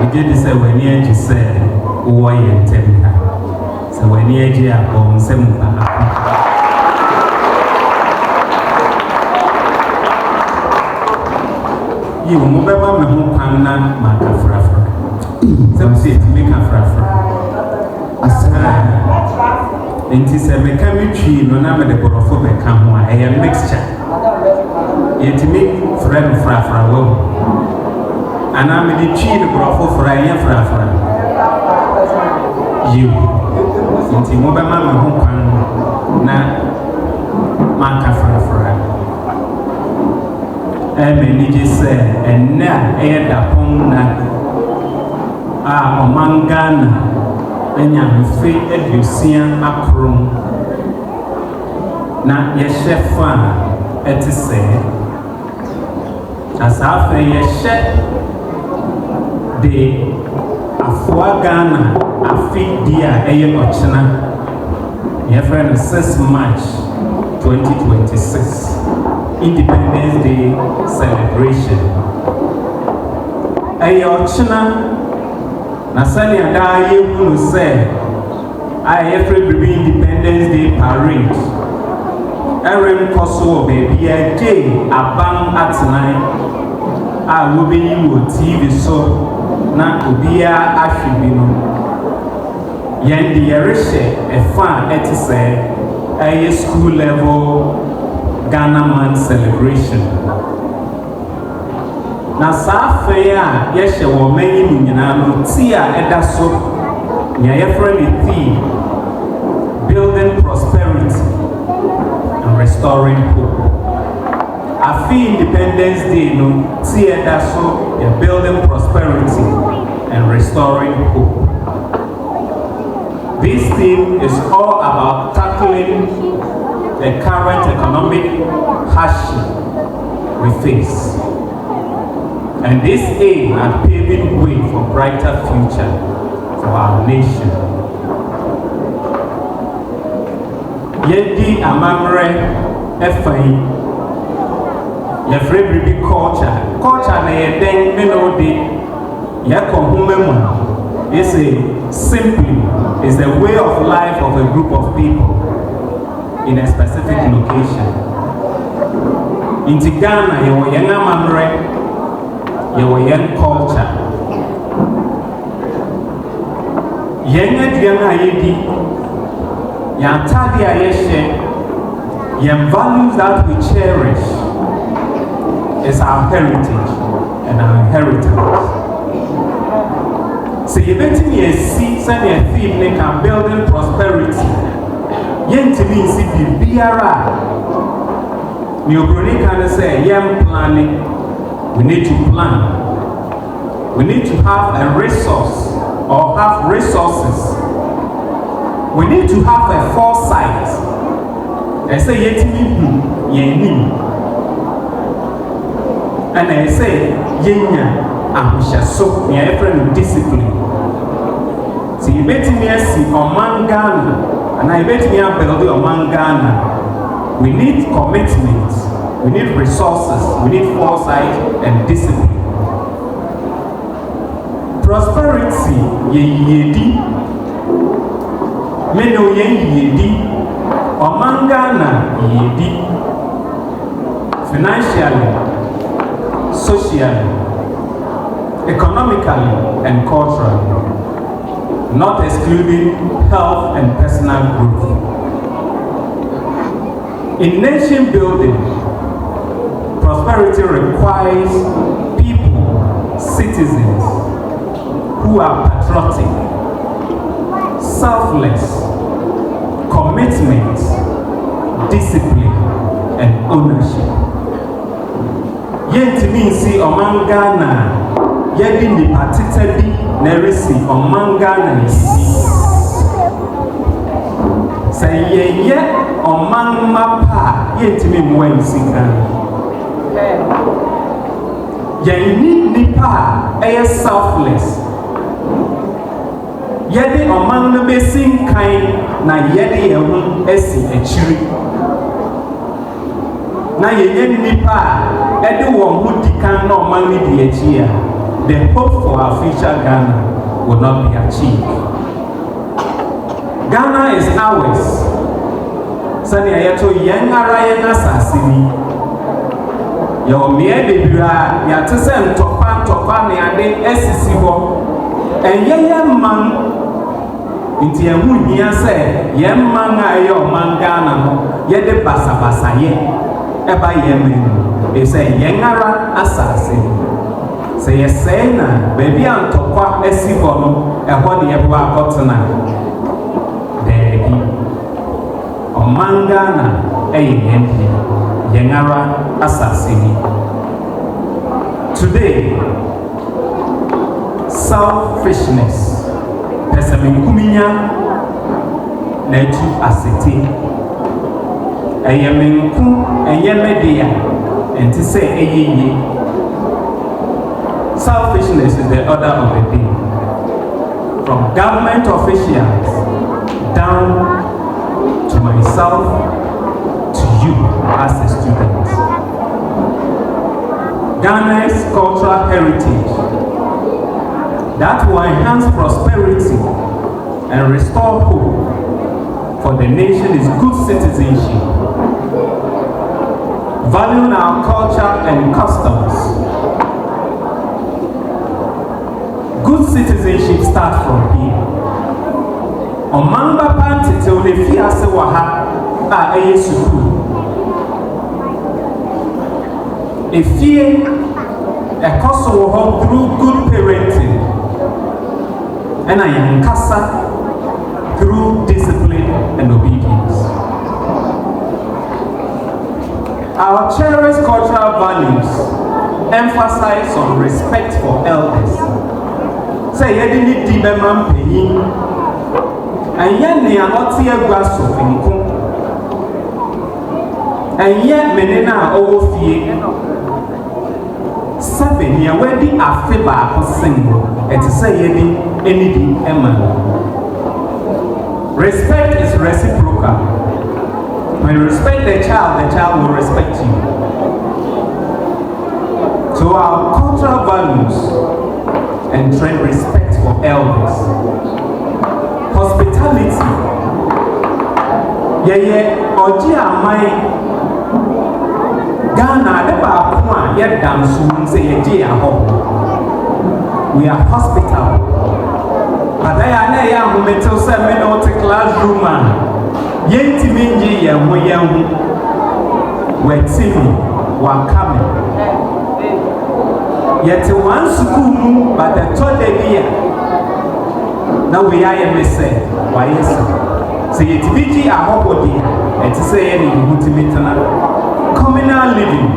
we did say when you just say, why and temper. So when you are born, some you move about me who can not make a frafra. Some say to make a frafra. It is a mechanical no name the Borofo become a mixture. It make friend frafra. And I'm the tree the Borofo for a year frafra. You, into Mobama who can not make a frafra. Many say, and now air da pona Mangana, and yam free education acrum. Now, yes, chef fan, et say, as after yes, chef, the Afuagana, a feed dear air ochina, your friend 6 March 2026. Independence Day celebration. Ayochina Nasali and I will say I every Independence Day parade. Erin Koso baby a day abang at night. I will be you TV so na ubia ashibino. Yendi erishe a fan et say a school level Ghana man celebration. Na safe ya yeshe wo many nyina no tia edaso nya yefreli theme building prosperity and restoring hope. Afi Independence Day no tia edaso ya building prosperity and restoring hope. This theme is all about tackling the current economic hardship we face, and this aim at paving way for brighter future for our nation. Yedi amamre efai yefre bibi culture na yeden menode yakohumemu is a way of life of a group of people in a specific location. In Ghana, you were young amamre, you were young culture. Young ayedi, young tadi ayeshe, young values that we cherish is our heritage and our inheritance. So you bet me a seed, send a theme, they can building prosperity. Yentimi si bibiara ni obroni can say yam planning. We need to plan. We need to have a resource or have resources. We need to have a foresight. I say yetimi yenim. And I say yenya ahushaso ni every discipline. So you bet me si omangana. And I bet me up building among Ghana. We need commitment, we need resources, we need foresight and discipline. Prosperity, yedi. Meno yedi. Among Ghana, yedi. Financially, socially, economically, and culturally. Not excluding health and personal growth. In nation building, prosperity requires people, citizens, who are patriotic, selfless, commitment, discipline, and ownership. Yet me see among Ghana, yet in the particular Nerisi on Mangana is say ye on man mapa yet me when sikan ye need nipa a selfless yet on man no be sing kind na yet ye esi echiri na ye nipa e de won hu dikan no man ni di echi ya the hope for our future Ghana will not be achieved. Ghana is ours. Sani ayato yengara yenga sasini. Yo miye bibira ya tese ntopa ne ade esisi ho. Enye man nti ehu hia se yemman ayo man Ghana no ye de basa ye eba yemenu e se yengara asase. Se yesɛ na baby antokwa esi ho no ɛhɔ ne yɛbo akɔtena daabi ɔmanga na ɛyɛ yɛnde yɛngara asase ni. Today selfishness pɛsɛmenkuminya na etu asete ɛyɛ menku ɛyɛ media ɛnti sɛ ɛyɛ yie. Selfishness is the order of the day. From government officials down to myself, to you as a student. Ghana's cultural heritage that will enhance prosperity and restore hope for the nation is good citizenship. Valuing our culture and customs. Good citizenship starts from here. Omamba panti te onefi ase waha a eye sukuu. Efie ekoso wo ho through good parenting. And I yankasa through discipline and obedience. Our cherished cultural values emphasize on respect for elders. Say yedini di bema mpenyin anye ne anoti agua so enko anye menena owo fie sabe ne wedi afe ba akosengo eti say yedi enidi ema. Respect is reciprocal. When you respect the child will respect you. So our cultural values and train respect for elders. Hospitality. Oji amai Ghana deba akwa ye dansu say ye aho. We are hospitable. But I na ya metal se me no te classroom man. Ye ntimi nje ye ho ye ho. We timi wa kame. Yet one school but the third year. Now we are a mess. Why is it? So yet BG a hobby and to say any ultimate communal living.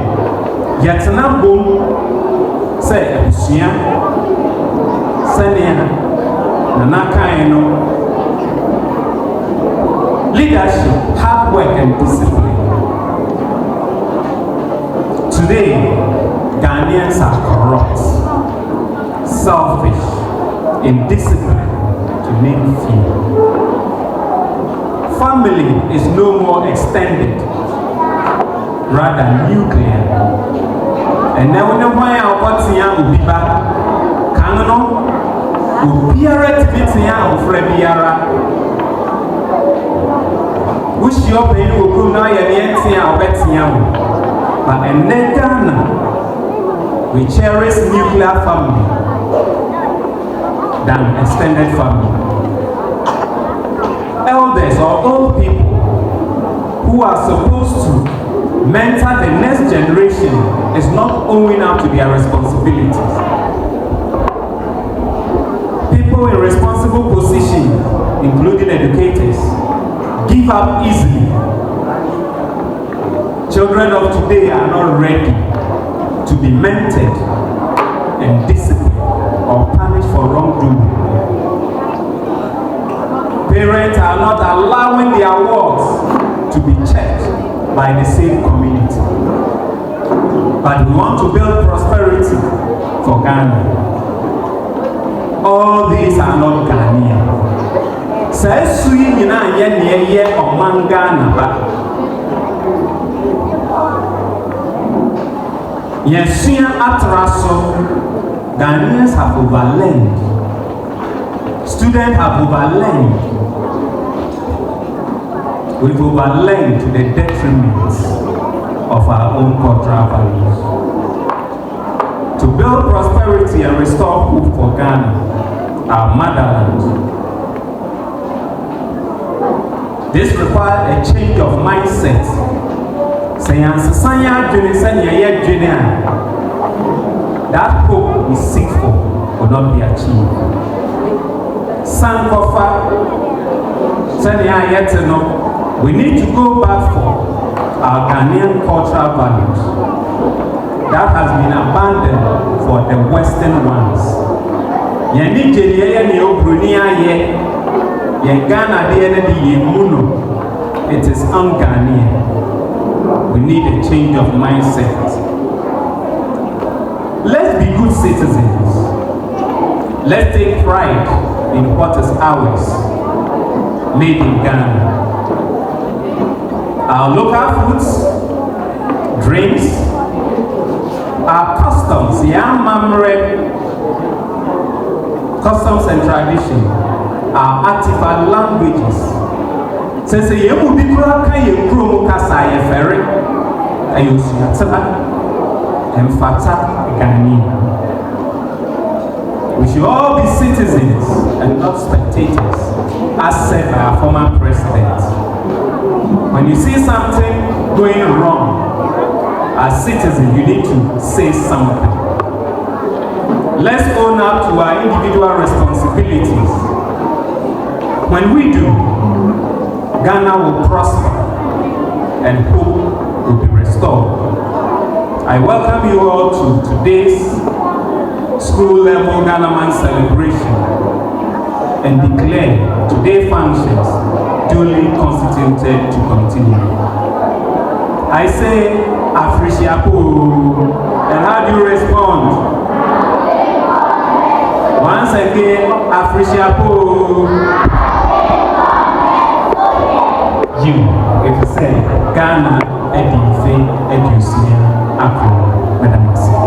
Yet na boom say Shia Sania Nanaka leadership, hard work and discipline. Today Ghanaians are corrupt, selfish, indisciplined, to name few. Family is no more extended, rather nuclear. And now when I want to young Ubiba, Kanono, Ubiara Tibitia of Frebiara, wish your pain will go now and Yentia or Betiam, but a Negana. We cherish nuclear family than extended family. Elders or old people who are supposed to mentor the next generation is not owing up to their responsibilities. People in responsible positions, including educators, give up easily. Children of today are not ready to be mentored and disciplined or punished for wrongdoing. Parents are not allowing their works to be checked by the same community. But we want to build prosperity for Ghana. All these are not Ghanaian. Say sui nyina ye oman Ghana ba. Yesua atraso Ghanaians have overlearned. Students have overlearned. We've overlearned to the detriment of our own cultural values. To build prosperity and restore hope for Ghana, our motherland, this requires a change of mindset. That hope we seek for will not be achieved. We need to go back for our Ghanaian cultural values that has been abandoned for the Western ones. It is un-Ghanaian. We need a change of mindset. Let's be good citizens. Let's take pride in what is ours, made in Ghana. Our local foods, drinks, our customs, customs and tradition, our artifact languages. Since you will be we should all be citizens and not spectators, as said by our former president. When you see something going wrong, as citizens, you need to say something. Let's own up to our individual responsibilities. When we do, Ghana will prosper and hope will be restored. I welcome you all to today's school level Ghana Man celebration and declare today's functions duly constituted to continue. I say, Afrishiapo, and how do you respond? Once again, Afrishiapo. You, if you say Ghana, Edife, Edusia, Akuapem, Madam.